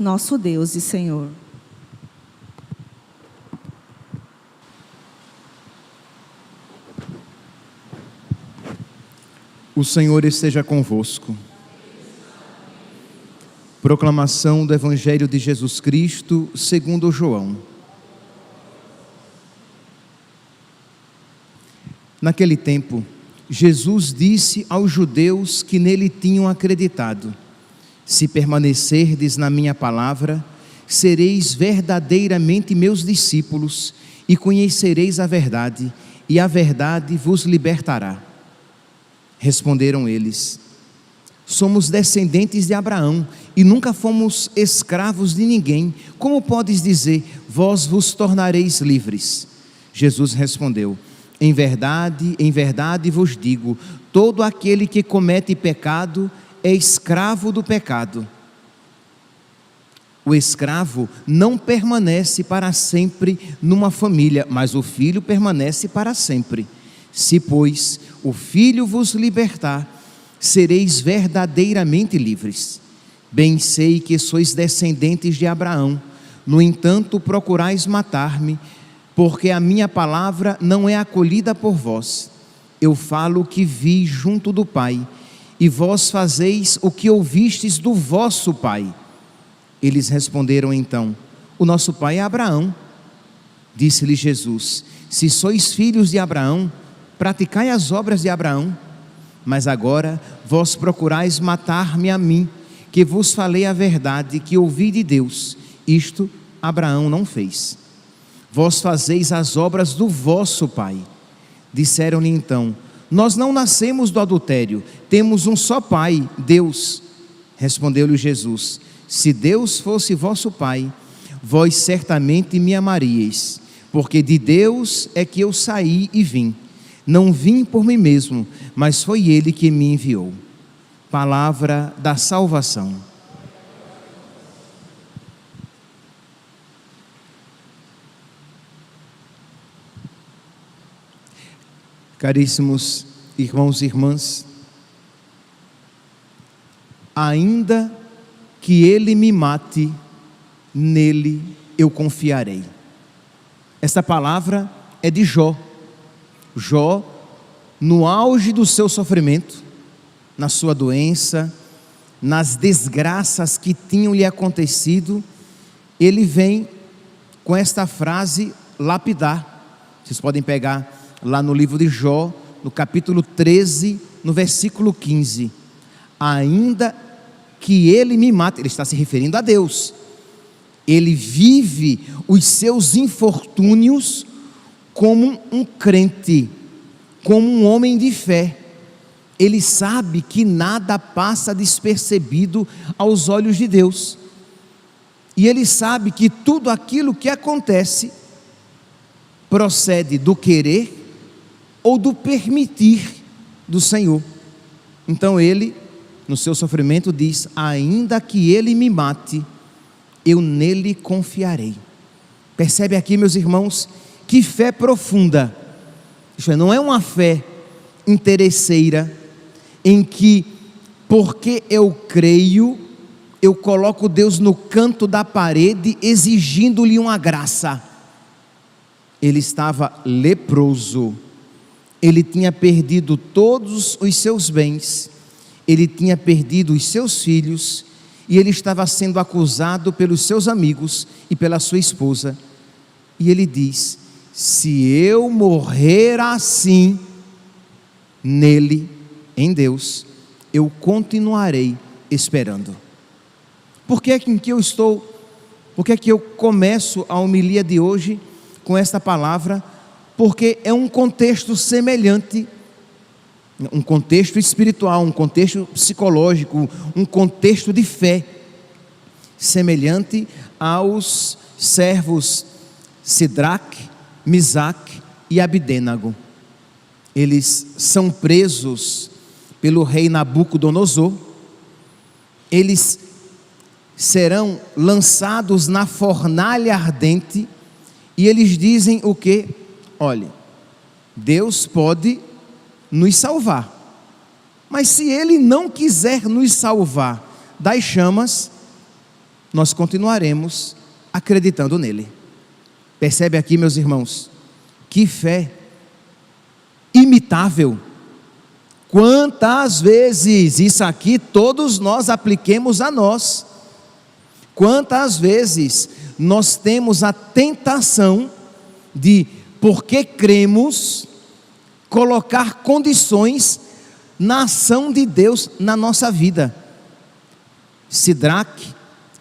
nosso Deus e Senhor. O Senhor esteja convosco. Proclamação do Evangelho de Jesus Cristo segundo João. Naquele tempo, Jesus disse aos judeus que nele tinham acreditado: se permanecerdes na minha palavra, sereis verdadeiramente meus discípulos e conhecereis a verdade, e a verdade vos libertará. Responderam eles: somos descendentes de Abraão e nunca fomos escravos de ninguém. Como podes dizer, vós vos tornareis livres? Jesus respondeu: em verdade vos digo, todo aquele que comete pecado é escravo do pecado. O escravo não permanece para sempre numa família, mas o filho permanece para sempre. Se, pois, o Filho vos libertar, sereis verdadeiramente livres. Bem sei que sois descendentes de Abraão, no entanto procurais matar-me, porque a minha palavra não é acolhida por vós. Eu falo o que vi junto do Pai, e vós fazeis o que ouvistes do vosso pai. Eles responderam então: o nosso pai é Abraão. Disse-lhe Jesus: se sois filhos de Abraão, praticai as obras de Abraão. Mas agora vós procurais matar-me a mim, que vos falei a verdade que ouvi de Deus. Isto Abraão não fez. Vós fazeis as obras do vosso pai. Disseram-lhe então: nós não nascemos do adultério, temos um só pai, Deus. Respondeu-lhe Jesus: se Deus fosse vosso pai, vós certamente me amaríeis, porque de Deus é que eu saí e vim. Não vim por mim mesmo, mas foi Ele que me enviou. Palavra da salvação. Caríssimos irmãos e irmãs, ainda que Ele me mate, nele eu confiarei. Esta palavra é de Jó. Jó, no auge do seu sofrimento, na sua doença, nas desgraças que tinham lhe acontecido, ele vem com esta frase lapidar. Vocês podem pegar lá no livro de Jó, no capítulo 13, no versículo 15. Ainda que ele me mate, ele está se referindo a Deus. Ele vive os seus infortúnios como um crente, como um homem de fé. Ele sabe que nada passa despercebido aos olhos de Deus, e ele sabe que tudo aquilo que acontece procede do querer ou do permitir do Senhor. Então ele, no seu sofrimento, diz: ainda que ele me mate, eu nele confiarei. Percebe aqui, meus irmãos, que fé profunda. Isso não é uma fé interesseira, em que, porque eu creio, eu coloco Deus no canto da parede, exigindo-lhe uma graça. Ele estava leproso, ele tinha perdido todos os seus bens, ele tinha perdido os seus filhos, e ele estava sendo acusado pelos seus amigos e pela sua esposa. E ele diz: se eu morrer assim, nele, em Deus, eu continuarei esperando. Por que é que eu começo a homilia de hoje com esta palavra? Porque é um contexto semelhante, um contexto espiritual, um contexto psicológico, um contexto de fé, semelhante aos servos Sidraque, Misaque e Abdênago. Eles são presos pelo rei Nabucodonosor. Eles serão lançados na fornalha ardente, e eles dizem o quê? Olha, Deus pode nos salvar, mas se Ele não quiser nos salvar das chamas, nós continuaremos acreditando nele. Percebe aqui, meus irmãos, que fé imitável. Quantas vezes isso aqui todos nós apliquemos a nós. Quantas vezes nós temos a tentação de, porque cremos, colocar condições na ação de Deus na nossa vida. Sidraque,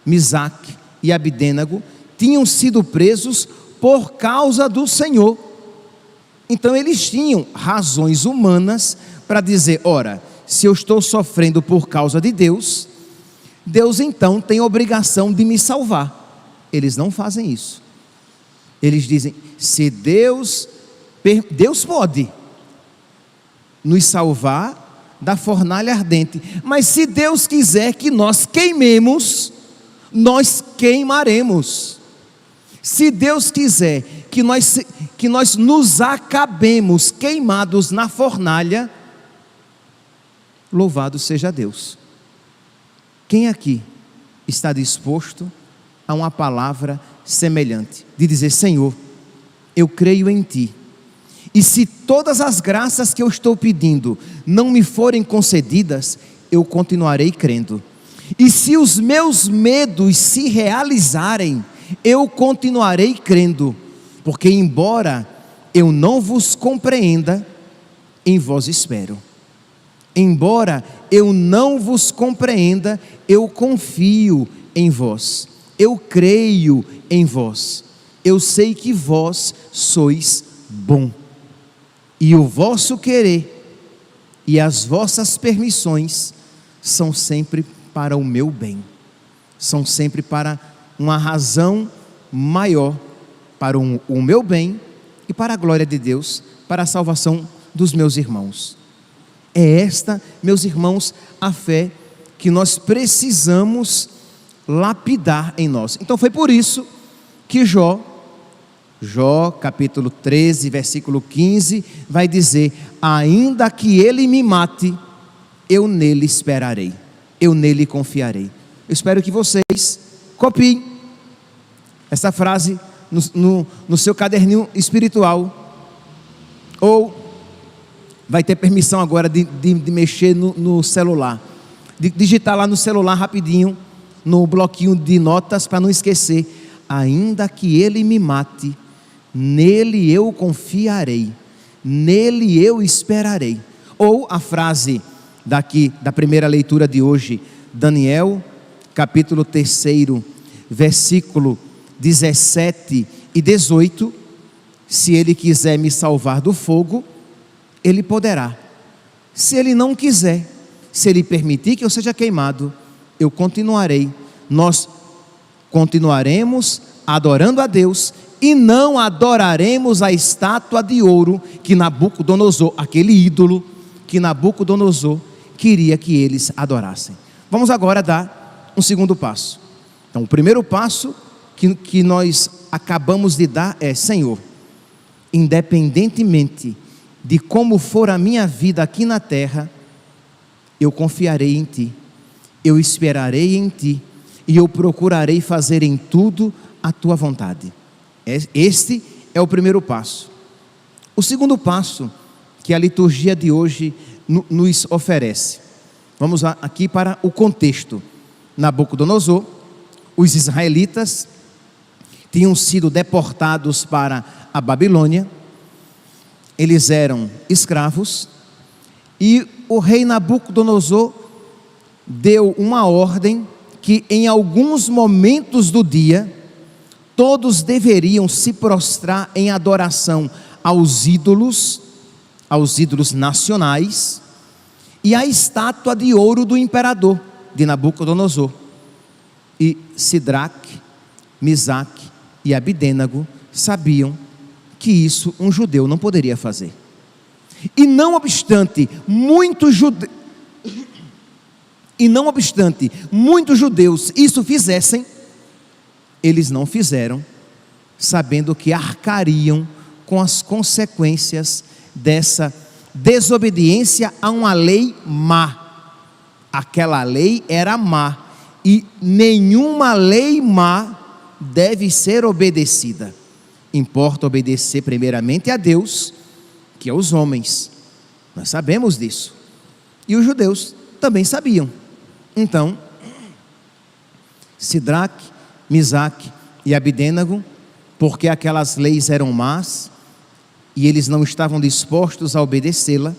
Misaque e Abidênago tinham sido presos por causa do Senhor. Então eles tinham razões humanas para dizer: ora, se eu estou sofrendo por causa de Deus, Deus então tem obrigação de me salvar. Eles não fazem isso. Eles dizem: se Deus pode nos salvar da fornalha ardente, mas se Deus quiser que nós queimemos, nós queimaremos. Se Deus quiser que nós nos acabemos queimados na fornalha, louvado seja Deus. Quem aqui está disposto a uma palavra semelhante, de dizer: Senhor, eu creio em Ti, e se todas as graças que eu estou pedindo não me forem concedidas, eu continuarei crendo, e se os meus medos se realizarem, eu continuarei crendo, porque embora eu não vos compreenda, em vós espero. Embora eu não vos compreenda, eu confio em vós, eu creio em vós, eu sei que vós sois bom, e o vosso querer e as vossas permissões são sempre para o meu bem, são sempre para uma razão maior, para o meu bem e para a glória de Deus, para a salvação dos meus irmãos. É esta, meus irmãos, a fé que nós precisamos lapidar em nós. Então foi por isso que Jó capítulo 13, versículo 15, vai dizer: ainda que ele me mate, eu nele esperarei, eu nele confiarei. Eu espero que vocês copiem essa frase no seu caderninho espiritual, ou vai ter permissão agora de mexer no celular, de digitar lá no celular rapidinho, no bloquinho de notas, para não esquecer: ainda que ele me mate, nele eu confiarei, nele eu esperarei. Ou a frase daqui da primeira leitura de hoje, Daniel capítulo 3, versículo 17 e 18: se ele quiser me salvar do fogo, ele poderá. Se ele não quiser, se ele permitir que eu seja queimado, eu continuarei. Nós continuaremos adorando a Deus e não adoraremos a estátua de ouro que Nabucodonosor, aquele ídolo que Nabucodonosor queria que eles adorassem. Vamos agora dar um segundo passo. Então, o primeiro passo que nós acabamos de dar é: Senhor, independentemente de como for a minha vida aqui na terra, eu confiarei em Ti, eu esperarei em Ti, e eu procurarei fazer em tudo a Tua vontade. Este é o primeiro passo. O segundo passo que a liturgia de hoje nos oferece. Vamos aqui para o contexto. Nabucodonosor, os israelitas tinham sido deportados para a Babilônia, eles eram escravos, e o rei Nabucodonosor deu uma ordem que em alguns momentos do dia, todos deveriam se prostrar em adoração aos ídolos nacionais, e à estátua de ouro do imperador, de Nabucodonosor. E Sidraque, Misaque e Abidênago sabiam que isso um judeu não poderia fazer. E não obstante muitos judeus isso fizessem, eles não fizeram, sabendo que arcariam com as consequências dessa desobediência a uma lei má. Aquela lei era má, e nenhuma lei má deve ser obedecida. Importa obedecer primeiramente a Deus, que aos homens. Nós sabemos disso. E os judeus também sabiam. Então, Sidraque, Misaque e Abidênago, porque aquelas leis eram más e eles não estavam dispostos a obedecê-la,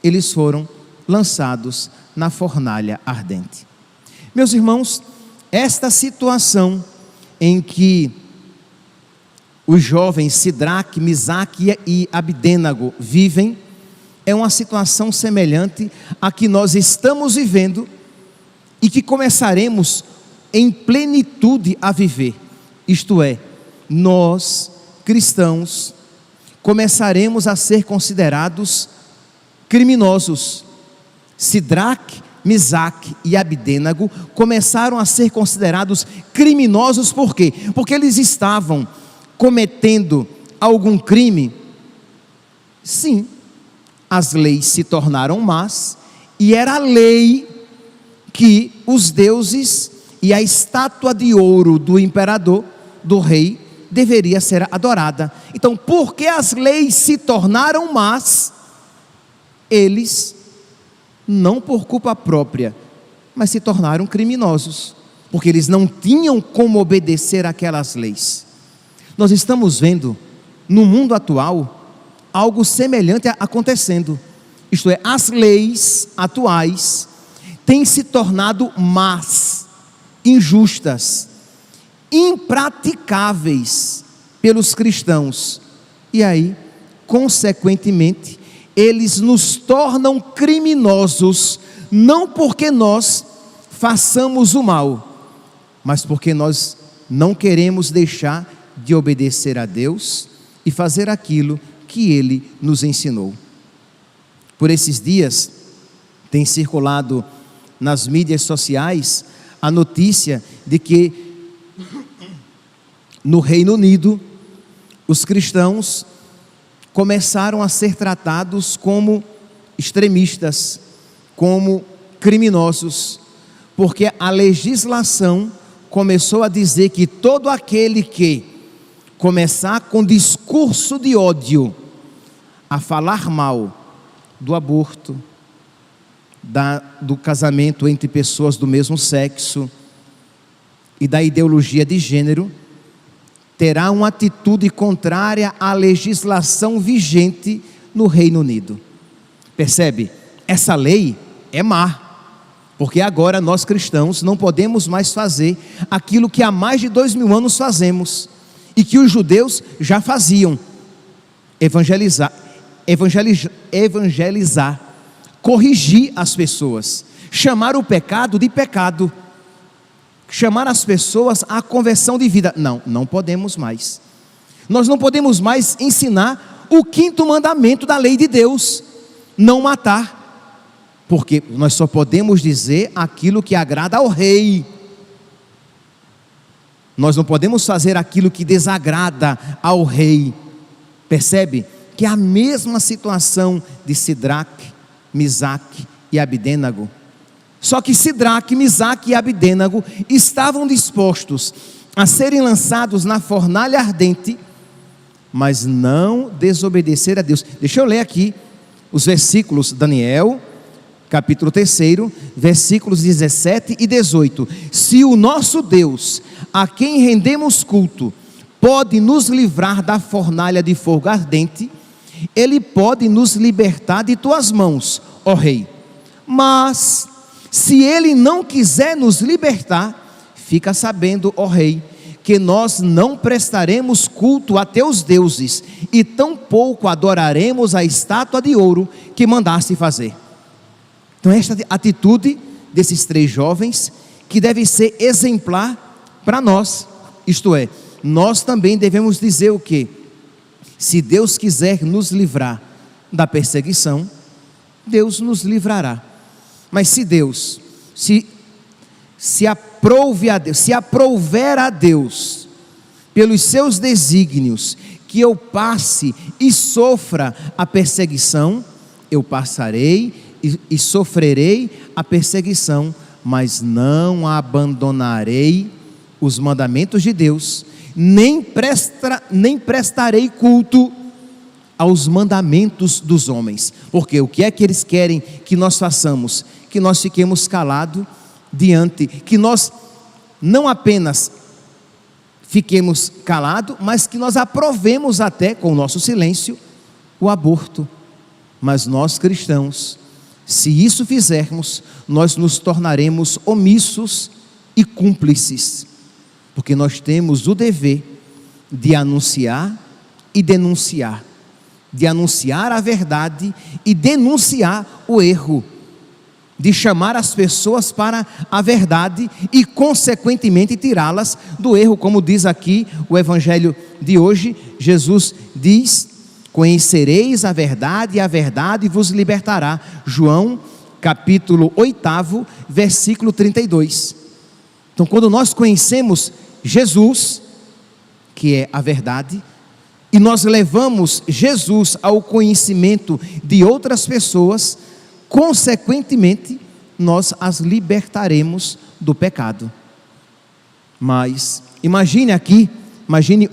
eles foram lançados na fornalha ardente. Meus irmãos, esta situação em que os jovens Sidraque, Misaque e Abidênago vivem é uma situação semelhante à que nós estamos vivendo e que começaremos em plenitude a viver. Isto é, nós, cristãos, começaremos a ser considerados criminosos. Sidraque, Misaque e Abidênago começaram a ser considerados criminosos. Por quê? Porque eles estavam cometendo algum crime. Sim, as leis se tornaram más, e era a lei que os deuses e a estátua de ouro do imperador, do rei, deveria ser adorada. Então, porque as leis se tornaram más, eles, não por culpa própria, mas se tornaram criminosos, porque eles não tinham como obedecer aquelas leis. Nós estamos vendo no mundo atual algo semelhante acontecendo. Isto é, as leis atuais têm se tornado más, injustas, impraticáveis pelos cristãos. E aí, consequentemente, eles nos tornam criminosos, não porque nós façamos o mal, mas porque nós não queremos deixar de obedecer a Deus e fazer aquilo que Ele nos ensinou. Por esses dias, tem circulado nas mídias sociais a notícia de que no Reino Unido, os cristãos começaram a ser tratados como extremistas, como criminosos, porque a legislação começou a dizer que todo aquele que começar com discurso de ódio a falar mal do aborto, do casamento entre pessoas do mesmo sexo e da ideologia de gênero, terá uma atitude contrária à legislação vigente no Reino Unido. Percebe? Essa lei é má, porque agora nós cristãos não podemos mais fazer aquilo que há mais de 2000 anos fazemos e que os judeus já faziam: evangelizar, corrigir as pessoas, chamar o pecado de pecado, chamar as pessoas à conversão de vida. Não podemos mais. Nós não podemos mais ensinar o 5º mandamento da lei de Deus: não matar, porque nós só podemos dizer aquilo que agrada ao rei. Nós não podemos fazer aquilo que desagrada ao rei. Percebe? Que é a mesma situação de Sidraque, Misaque e Abidênago. Só que Sidraque, Misaque e Abidênago estavam dispostos a serem lançados na fornalha ardente, mas não desobedecer a Deus. Deixa eu ler aqui os versículos, Daniel, capítulo 3, versículos 17 e 18. Se o nosso Deus, a quem rendemos culto, pode nos livrar da fornalha de fogo ardente, Ele pode nos libertar de tuas mãos, ó rei. Mas se Ele não quiser nos libertar, fica sabendo, ó rei, que nós não prestaremos culto a teus deuses, e tampouco adoraremos a estátua de ouro que mandaste fazer. Então esta atitude desses 3 jovens, que deve ser exemplar para nós. Isto é, nós também devemos dizer o quê? Se Deus quiser nos livrar da perseguição, Deus nos livrará. Mas se Deus, se aprouver a Deus, pelos seus desígnios, que eu passe e sofra a perseguição, eu passarei e sofrerei a perseguição, mas não abandonarei os mandamentos de Deus, nem prestarei culto aos mandamentos dos homens. Porque o que é que eles querem que nós façamos? Que nós fiquemos calados diante, que nós não apenas fiquemos calados, mas que nós aprovemos até com o nosso silêncio o aborto. Mas nós cristãos, se isso fizermos, nós nos tornaremos omissos e cúmplices, porque nós temos o dever de anunciar e denunciar, de anunciar a verdade e denunciar o erro, de chamar as pessoas para a verdade e consequentemente tirá-las do erro, como diz aqui o evangelho de hoje. Jesus diz: conhecereis a verdade e a verdade vos libertará. João capítulo 8, versículo 32. Então, quando nós conhecemos Jesus, que é a verdade, e nós levamos Jesus ao conhecimento de outras pessoas, consequentemente, nós as libertaremos do pecado. Mas, imagine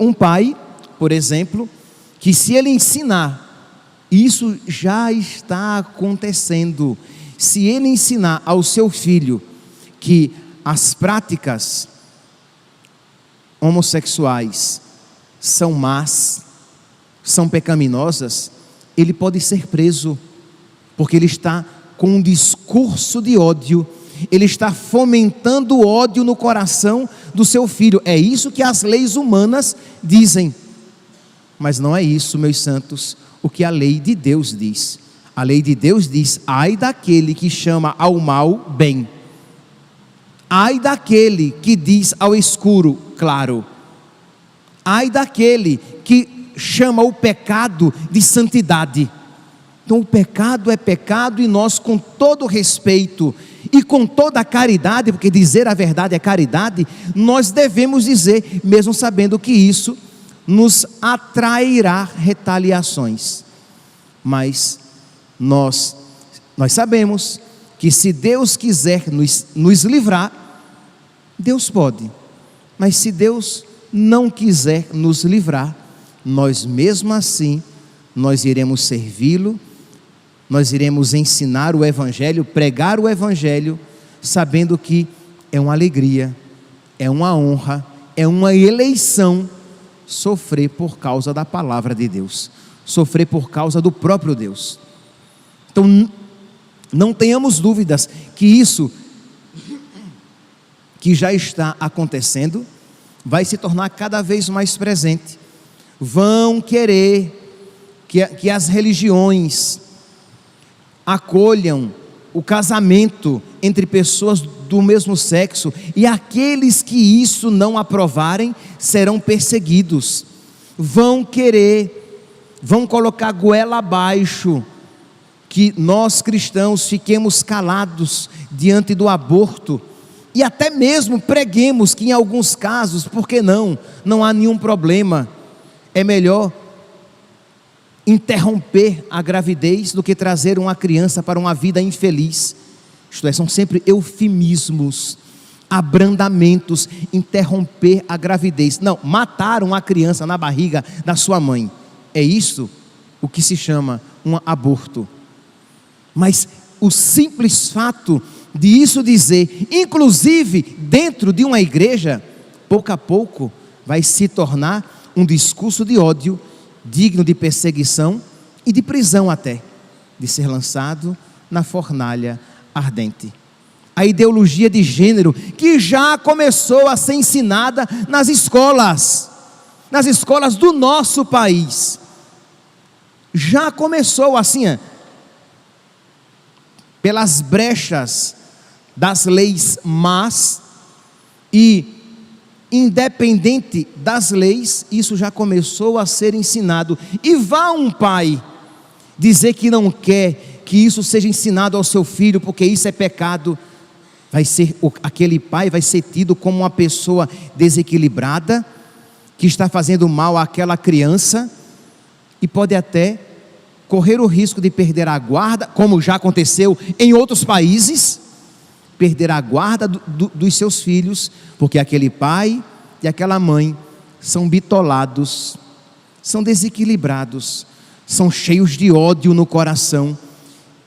um pai, por exemplo, que se ele ensinar, isso já está acontecendo, se ele ensinar ao seu filho que as práticas homossexuais são más, são pecaminosas, ele pode ser preso, porque ele está com um discurso de ódio, ele está fomentando o ódio no coração do seu filho. É isso que as leis humanas dizem, mas não é isso, meus santos, o que a lei de Deus diz. A lei de Deus diz: ai daquele que chama ao mal bem, ai daquele que diz ao escuro claro, ai daquele que chama o pecado de santidade. Então o pecado é pecado, e nós, com todo respeito e com toda a caridade, porque dizer a verdade é caridade, nós devemos dizer, mesmo sabendo que isso nos atrairá retaliações. Mas nós sabemos que se Deus quiser nos livrar, Deus pode. Mas se Deus não quiser nos livrar, nós mesmo assim, nós iremos servi-lo, nós iremos ensinar o Evangelho, pregar o Evangelho, sabendo que é uma alegria, é uma honra, é uma eleição sofrer por causa da palavra de Deus, sofrer por causa do próprio Deus. Então, não tenhamos dúvidas que isso que já está acontecendo vai se tornar cada vez mais presente. Vão querer que as religiões acolham o casamento entre pessoas do mesmo sexo, e aqueles que isso não aprovarem serão perseguidos. Vão colocar goela abaixo que nós cristãos fiquemos calados diante do aborto, e até mesmo preguemos que em alguns casos, por que não há nenhum problema, é melhor interromper a gravidez do que trazer uma criança para uma vida infeliz. Isto é, são sempre eufemismos, abrandamentos. Interromper a gravidez, não, matar uma criança na barriga da sua mãe, é isso o que se chama um aborto. Mas o simples fato de isso dizer, inclusive dentro de uma igreja, pouco a pouco vai se tornar um discurso de ódio, digno de perseguição e de prisão até, de ser lançado na fornalha ardente. A ideologia de gênero, que já começou a ser ensinada nas escolas do nosso país, já começou assim, pelas brechas das leis más, e independente das leis, isso já começou a ser ensinado. E vá um pai dizer que não quer que isso seja ensinado ao seu filho, porque isso é pecado, aquele pai vai ser tido como uma pessoa desequilibrada, que está fazendo mal àquela criança, e pode até correr o risco de perder a guarda, como já aconteceu em outros países, perder a guarda dos seus filhos, porque aquele pai e aquela mãe são bitolados, são desequilibrados, são cheios de ódio no coração,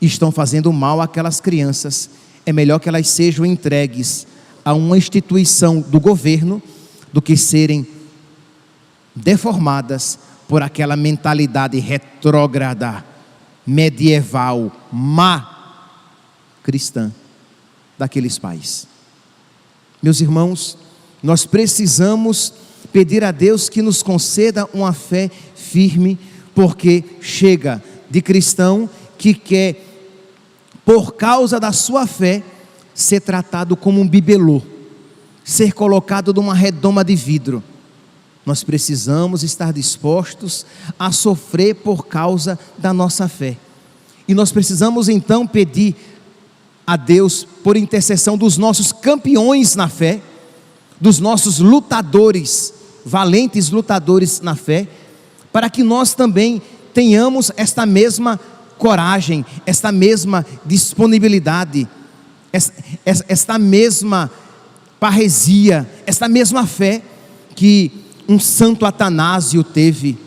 e estão fazendo mal àquelas crianças. É melhor que elas sejam entregues a uma instituição do governo do que serem deformadas por aquela mentalidade retrógrada, medieval, má, cristã daqueles pais. Meus irmãos, nós precisamos pedir a Deus que nos conceda uma fé firme, porque chega de cristão que quer, por causa da sua fé, ser tratado como um bibelô, ser colocado numa redoma de vidro. Nós precisamos estar dispostos a sofrer por causa da nossa fé. E nós precisamos então pedir a Deus, por intercessão dos nossos campeões na fé, dos nossos lutadores, valentes lutadores na fé, para que nós também tenhamos esta mesma coragem, esta mesma disponibilidade, esta mesma parresia, esta mesma fé que um Santo Atanásio teve,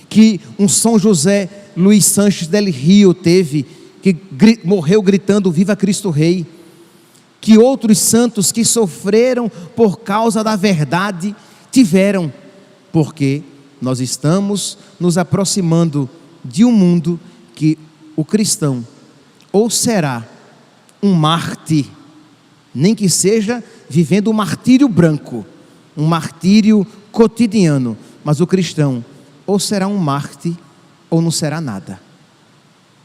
que um São José Luís Sanches del Rio teve, que morreu gritando viva Cristo Rei, que outros santos que sofreram por causa da verdade tiveram, porque nós estamos nos aproximando de um mundo que o cristão ou será um mártir, nem que seja vivendo um martírio branco, um martírio cotidiano, mas o cristão ou será um mártir ou não será nada.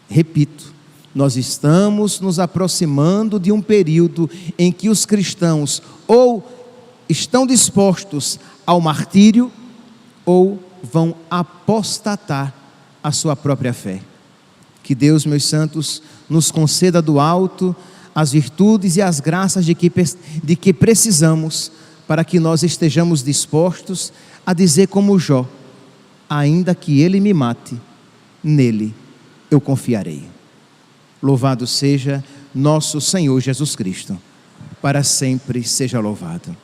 Repito, nós estamos nos aproximando de um período em que os cristãos ou estão dispostos ao martírio ou vão apostatar a sua própria fé. Que Deus, meus santos, nos conceda do alto as virtudes e as graças de que precisamos, para que nós estejamos dispostos a dizer como Jó: ainda que ele me mate, nele eu confiarei. Louvado seja nosso Senhor Jesus Cristo, para sempre seja louvado.